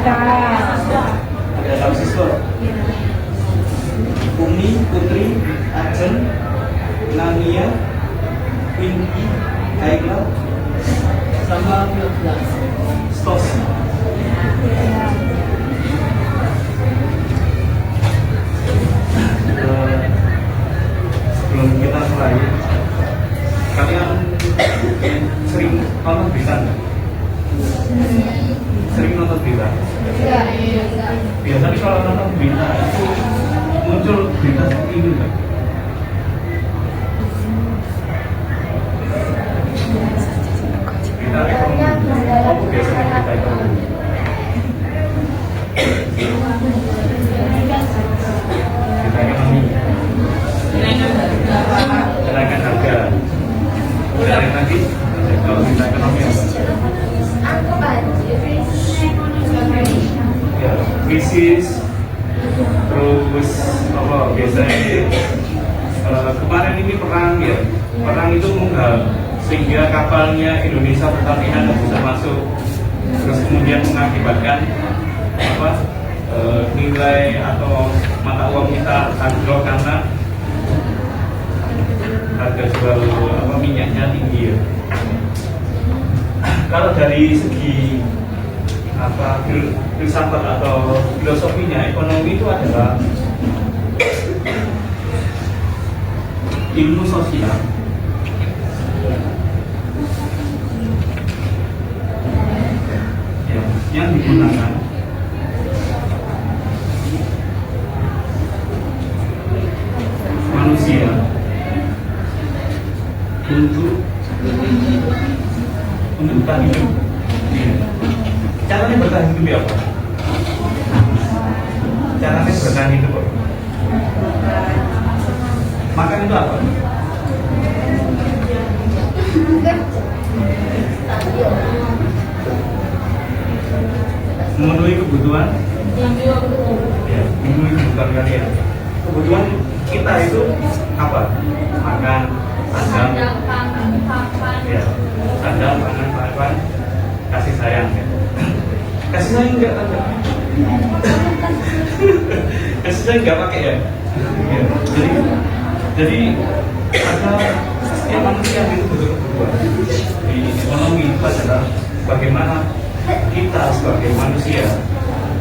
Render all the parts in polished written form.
Ada 6 siswa. Umi, Putri, Ajen, Nania, Winky, Haikla, sama Stos. Sebelum kita mulai, kalian sering nonton berita nggak? Sering nonton berita? Biasanya kalau nonton berita itu muncul berita seperti ini nggak? Berita ekonomi. Apa biasanya berita ekonomi? Berita ekonomi. Kenaikan harga. Dari tadi kalau berita ekonomi apa? Ya, krisis. Terus apa biasanya kemarin ini perang ya, perang itu sehingga kapalnya Indonesia Pertamina tidak bisa masuk, terus kemudian mengakibatkan apa nilai atau mata uang kita anjlok karena harga jual minyaknya tinggi ya. Kalau dari segi filsafat atau filosofinya, ekonomi itu adalah ilmu sosial ya, yang digunakan manusia untuk bertahan hidup. Caranya bertahan hidup ya apa? Caranya bertahan hidup apa? Makan itu apa? Memenuhi kebutuhan? Ya, memenuhi kebutuhan kalian. Kebutuhan kita itu apa? Makan, sandang, ya, sandang, pangan, kasih sayang ya. Kasih sayang enggak ada. Kasih sayang enggak pakai ya. Ya. Jadi ada setiap manusia itu butuh kebutuhan. Di ekonomi itu adalah bagaimana kita sebagai manusia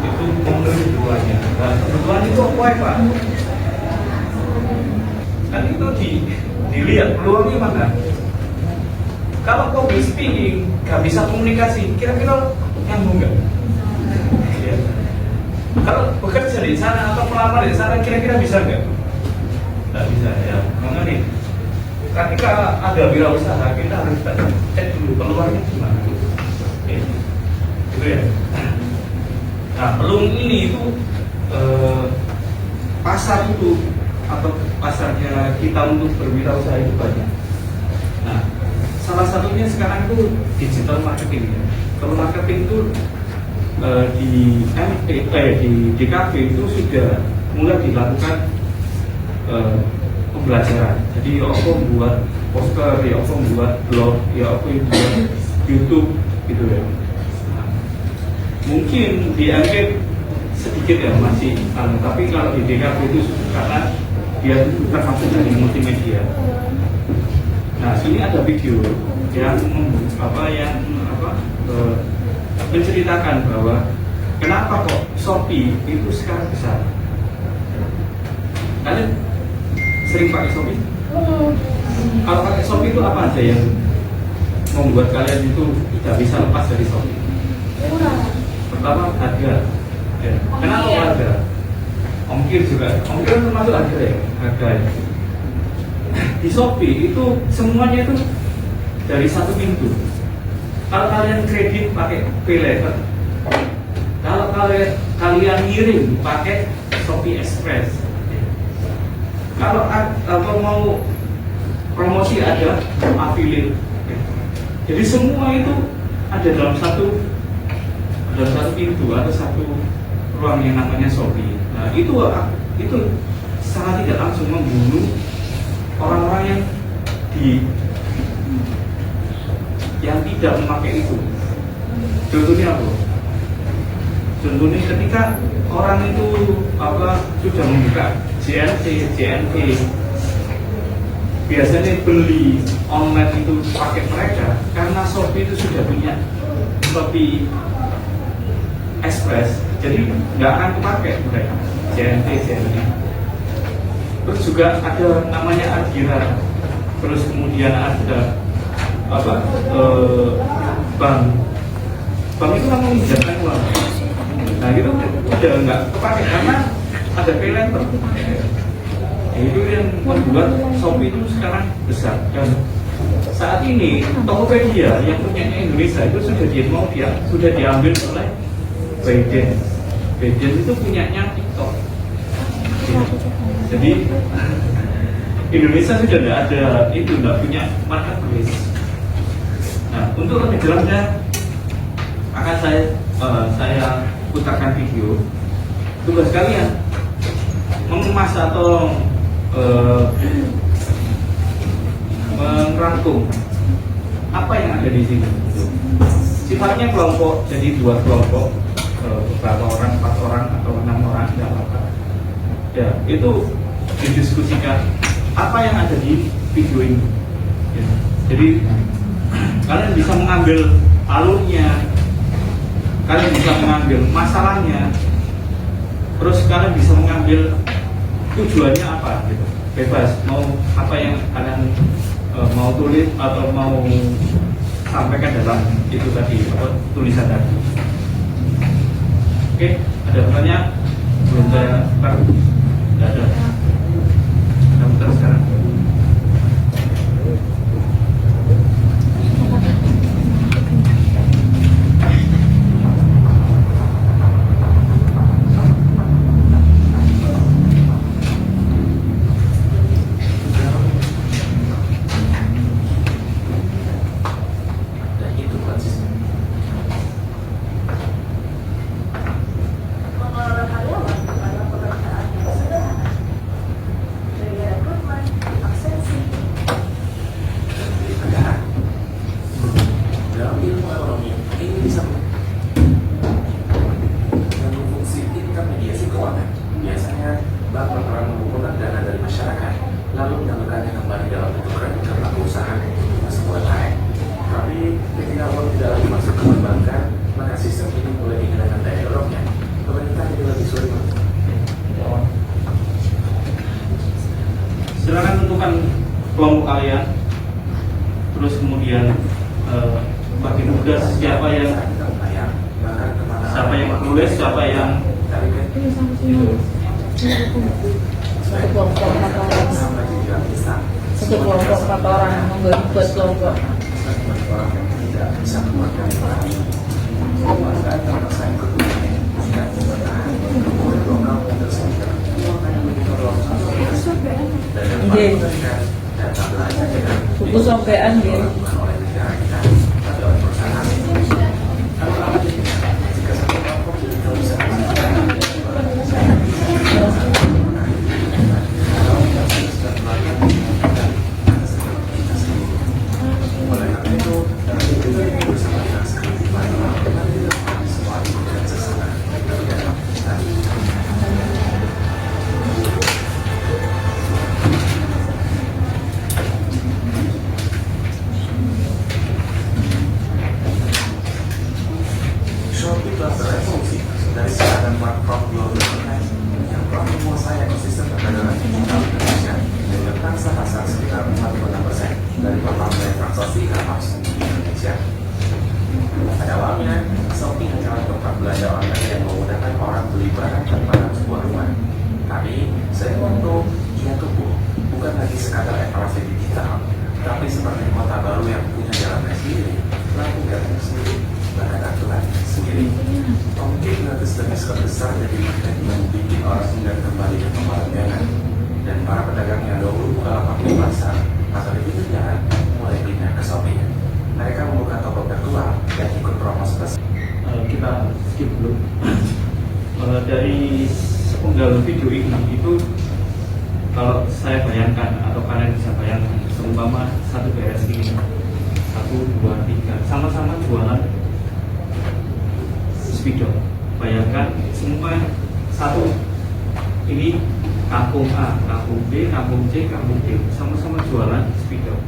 itu memenuhi kebutuhannya. Nah, kebutuhan itu apa ya Pak? Kan itu dilihat peluangnya mana. Kalau public speaking nggak bisa komunikasi, kira-kira nyambung nggak? Ya. Kalau bekerja di sana atau melamar di sana, kira-kira bisa nggak? Nggak bisa ya. Mengenai ketika ada wirausaha, kita harus cek dulu peluangnya gimana. Ya. Gitu ya. Nah, peluang ini itu pasar itu atau pasarnya kita untuk berwirausaha itu banyak. Nah, salah satunya sekarang itu digital marketing ya. Kalau marketing itu di DKV itu sudah mulai dilakukan pembelajaran. Jadi apa membuat poster, ya apa membuat blog, ya apa membuat YouTube gitu ya. Nah, mungkin di angket sedikit ya masih, tapi kalau di DKV itu karena dia itu termasuk dari multimedia. Nah, sini ada video yang menceritakan bahwa kenapa kok Shopee itu sekarang besar. Kalian sering pakai Shopee? Kalau pakai Shopee itu apa aja yang membuat kalian itu tidak bisa lepas dari Shopee? Pertama harga. Ya. Kenapa harga? Ongkir juga. Ongkir termasuk harga ya. Harga. Di Shopee itu semuanya itu dari satu pintu. Kalau kalian kredit pakai PayLater, kalau kalian ngirim pakai Shopee Express, kalau mau promosi ada affiliate. Jadi semua itu ada dalam satu pintu, ada satu ruang yang namanya Shopee. Nah, itu sangat tidak langsung membunuh orang-orang yang tidak memakai itu. Contohnya apa? contohnya ketika orang itu sudah membuka JNT, biasanya beli online itu pakai mereka karena Shopee itu sudah punya Shopee Express, jadi nggak akan kepakai mereka JNT. Terus juga ada namanya Adira, terus kemudian ada bank itu kan mengizinkan uang. Nah itu udah nggak kepakai karena ada pay later. Itu yang membuat Shopee itu sekarang besar. Dan saat ini Tokopedia yang punya Indonesia itu sudah diambil oleh ByteDance. ByteDance itu punyanya TikTok. Jadi Indonesia sudah tidak ada itu, tidak punya marketplace. Nah, untuk lebih jelasnya akan saya putarkan video. Tugas kalian mengemas atau merangkum apa yang ada di sini. Sifatnya kelompok, jadi 2 kelompok, beberapa orang, 4 orang atau 6 orang, tidak apa-apa. Ya, itu didiskusikan apa yang ada di video ini. Ya. Jadi kalian bisa mengambil alurnya, kalian bisa mengambil masalahnya, terus kalian bisa mengambil tujuannya apa gitu. Bebas mau apa yang kalian mau tulis atau mau sampaikan dalam itu tadi tulisan tadi. Oke, ada pertanyaan? Belum saya buka? Tidak ada. Kita putar sekarang. Silakan tentukan kelompok kalian, terus kemudian bagi tugas siapa yang menulis, siapa yang itu. Satu kelompok 4 orang. Satu kelompok 4 orang membuat kelompok. Nggih. Buku sampean nggih. Pada awalnya, Shopee hanyalah tempat belanja online yang memudahkan orang beli barang tanpa sebuah rumah. Tapi, seiring waktu, ia tumbuh, bukan lagi sekadar etalase digital, tapi seperti kota baru yang punya jalannya sendiri, lampu garden sendiri, bahkan aturan sendiri. Mungkin gratis demi besar jadi magnet yang bikin orang enggan kembali ke tempat dagangan. Dan para pedagang yang dahulu buka di pasar atau di pintu jalan mulai pindah ke Shopee. Mereka membuka toko virtual dan ikut promosi besar. Kita skip dulu. Dari sepenggal video ini itu, kalau saya bayangkan atau kalian bisa bayangkan, seumpama satu BSI ini 1, 2, 3 sama-sama jualan spidol. bayangkan semua satu, ini kampung A, kampung B, kampung C, kampung D, sama-sama jualan spidol.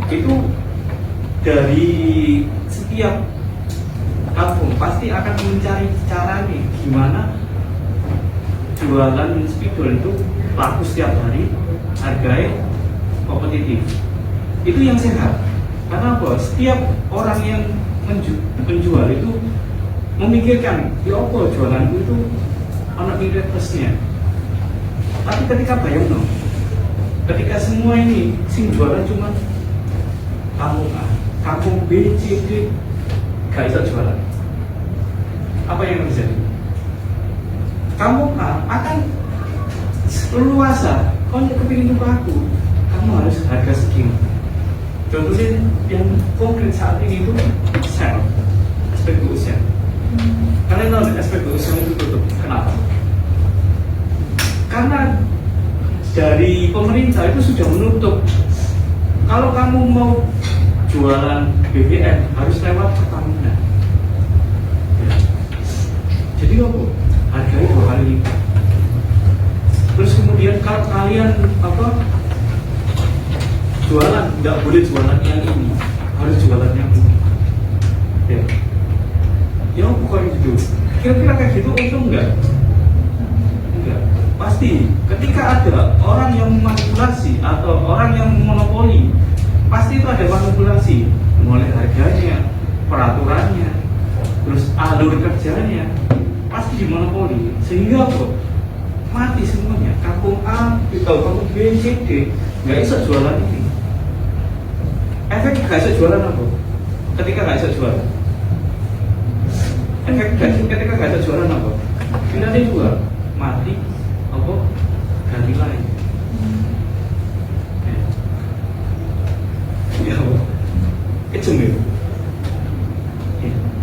Itu dari setiap kampung pasti akan mencari cara nih gimana jualan spidol itu laku setiap hari, harganya kompetitif. Itu yang sehat. Karena apa? Setiap orang yang menjual itu memikirkan, ya apa jualanku itu anak nilai plusnya. Tapi ketika bayang no, ketika semua ini sing jualan cuma kampung A, kampung B, C, D gak bisa jualan, apa yang terjadi? Kampung A akan leluasa, kau kepingin tuh aku, kamu harus harga segini. Contohnya yang konkret saat ini itu sel, SPBU sel. Kalian tahu SPBU sel itu tutup, kenapa? Karena dari pemerintah itu sudah menutup. Kalau kamu mau jualan BBM harus lewat Pertamina. Ya. Jadi apa? Harganya 2 kali lipat. Terus kemudian kalau kalian jualan, nggak boleh jualan yang ini, harus jualan yang ini. Ya bukan gitu. Kira-kira kayak gitu untung enggak? Enggak. Pasti ketika ada orang yang memanipulasi atau orang yang monopoli, pasti itu ada manipulasi, mulai harganya, peraturannya, terus alur kerjanya, pasti dimonopoli. Sehingga apa? Mati semuanya. Kampung A, kampung B, C, D nggak bisa jualan ini. Efek nggak bisa jualan apa? Ketika nggak bisa jualan, ketika nggak bisa jualan apa? Finalnya dua, mati, apa? Ganti lain. Ya, kejam ya.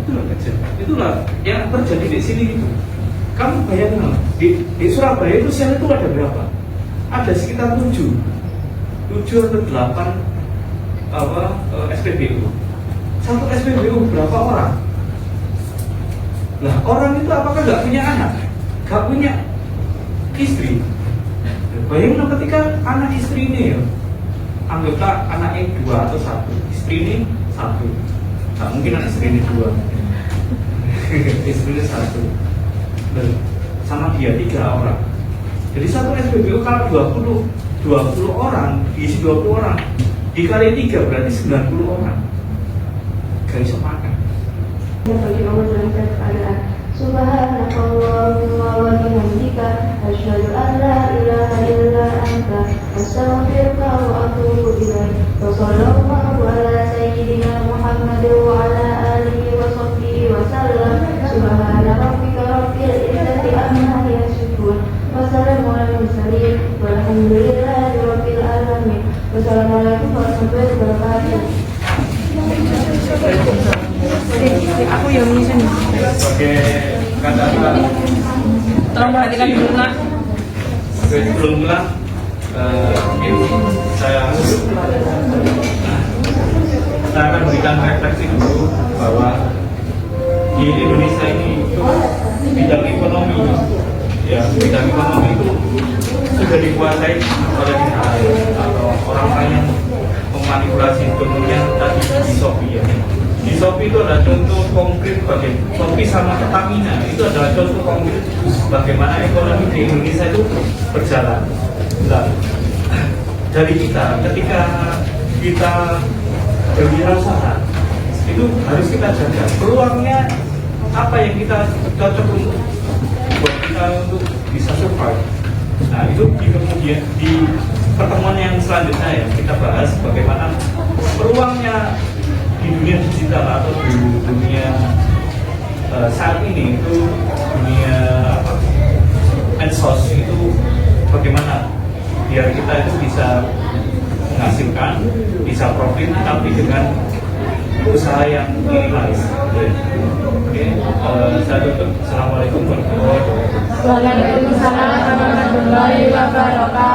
Itulah kejam. Itulah yang terjadi di sini itu. Kamu bayangkan di Surabaya itu sel itu ada berapa? Ada sekitar 7 atau 8 SPBU. Satu SPBU berapa orang? Nah, orang itu apakah nggak punya anak? Nggak punya istri? Bayangkan ketika anak istri ini ya, anggaplah anaknya 2 atau 1, istri ini 1. Nggak mungkin anak istri ini 2. Istrinya 1. Sama dia 3 orang. Jadi satu SPBU kalau 20 orang, diisi 20 orang, dikali 3 berarti 90 orang. Gak bisa makan. Bagi Allah dalam keadaan Subhanakallahumma wa bihamdika asyhadu an la ilaha illa anta astaghfiruka wa atubu ilaik. Wa sallallahu ala sayyidina Muhammad wa ala alihi wa sahbihi wa sallam. Subhana rabbika rabbil izzati amma yasifun. Wassalamu ala mursalin walhamdulillahi rabbil alamin. Wassalamualaikum warahmatullahi wabarakatuh. Aku yang ini sini. Sebagai kata-kata Tolong perhatikan dulu nak. sebelum pulang, mungkin saya akan berikan refleksi dulu bahwa di Indonesia ini bidang ekonomi, ya bidang ekonomi itu sudah dikuasai oleh pihak atau orang-orang yang memanipulasi. Contohnya tadi di Shopee ya. Di Shopee itu ada contoh konkret bagaimana Shopee sama Pertamina itu adalah contoh konkret bagaimana ekonomi di Indonesia itu berjalan. Nah, dari kita ketika kita berwirausaha itu harus kita jaga peluangnya apa yang kita cocok untuk buat kita untuk bisa survive. Nah itu kemudian di pertemuan yang selanjutnya ya kita bahas bagaimana peluangnya di dunia digital atau di dunia saat ini itu dunia medsos itu bagaimana biar kita itu bisa menghasilkan, bisa profit tapi dengan usaha yang minimalis. Oke, saya tutup. Assalamualaikum warahmatullahi wabarakatuh. Waalaikumsalam warahmatullahi wabarakatuh.